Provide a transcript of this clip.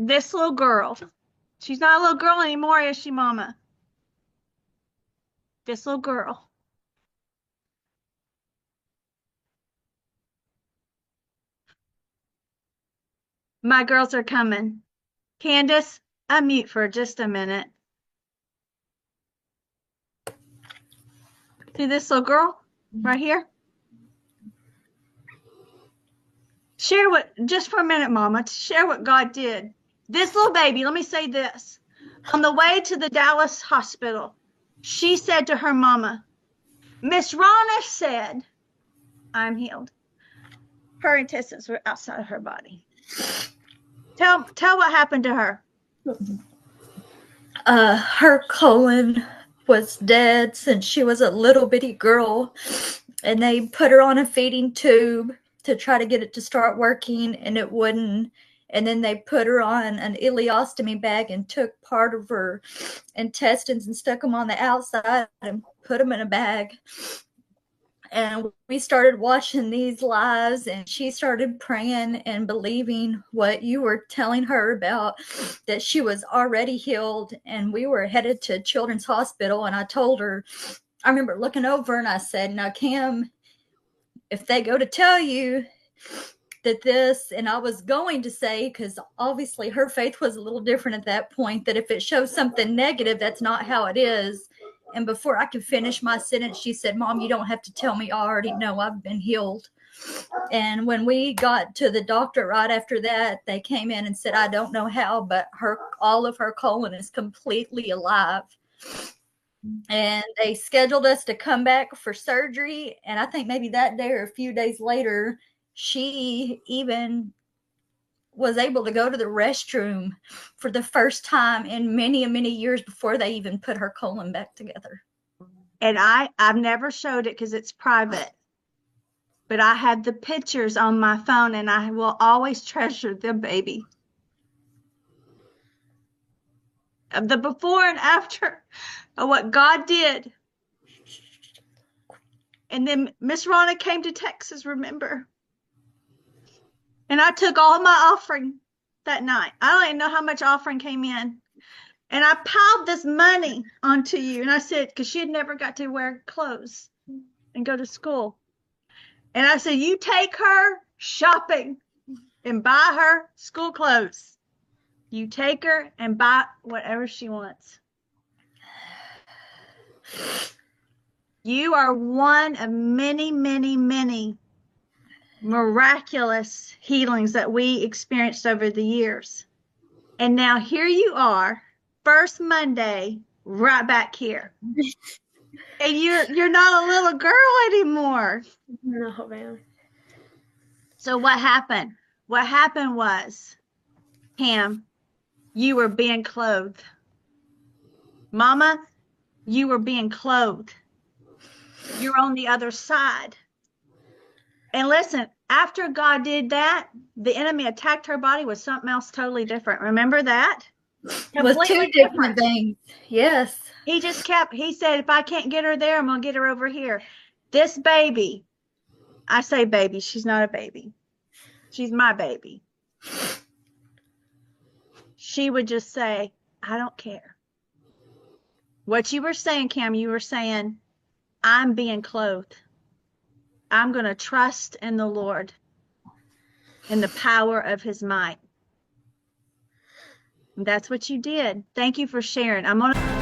this little girl. She's not a little girl anymore, is she, Mama? This little girl. My girls are coming. Candace, unmute for just a minute. See this little girl right here? Share what, just for a minute, Mama, share what God did. This little baby, let me say this. On the way to the Dallas hospital, she said to her mama, Miss Ronna said, I'm healed. Her intestines were outside of her body. Tell what happened to her. Her colon was dead since she was a little bitty girl, and they put her on a feeding tube to try to get it to start working, and it wouldn't. And then they put her on an ileostomy bag and took part of her intestines and stuck them on the outside and put them in a bag. And we started watching these lives, and she started praying and believing what you were telling her about, that she was already healed. And we were headed to Children's Hospital, and I told her, I remember looking over and I said, now, Kim, if they go to tell you that this, and I was going to say, because obviously her faith was a little different at that point, that if it shows something negative, that's not how it is. And before I could finish my sentence, she said, Mom, you don't have to tell me. I already know I've been healed. And when we got to the doctor right after that, they came in and said, I don't know how, but all of her colon is completely alive. And they scheduled us to come back for surgery. And I think maybe that day or a few days later, she even was able to go to the restroom for the first time in many, many years before they even put her colon back together. And I've never showed it because it's private, but I had the pictures on my phone, and I will always treasure them, baby. Of the before and after of what God did. And then Miss Ronna came to Texas, remember? And I took all my offering that night. I don't even know how much offering came in. And I piled this money onto you. And I said, because she had never got to wear clothes and go to school. And I said, you take her shopping and buy her school clothes. You take her and buy whatever she wants. You are one of many, many, many miraculous healings that we experienced over the years. And now here you are, first Monday, right back here. And you're not a little girl anymore. No, man. So what happened? What happened was, Pam, you were being clothed. Mama, you were being clothed. You're on the other side. And listen, after God did that, the enemy attacked her body with something else totally different. Remember that? With two different things. Yes. He said, if I can't get her there, I'm going to get her over here. This baby, I say baby, she's not a baby. She's my baby. She would just say, I don't care. What you were saying, Cam, you were saying, I'm being clothed. I'm going to trust in the Lord and the power of his might. And that's what you did. Thank you for sharing. I'm going to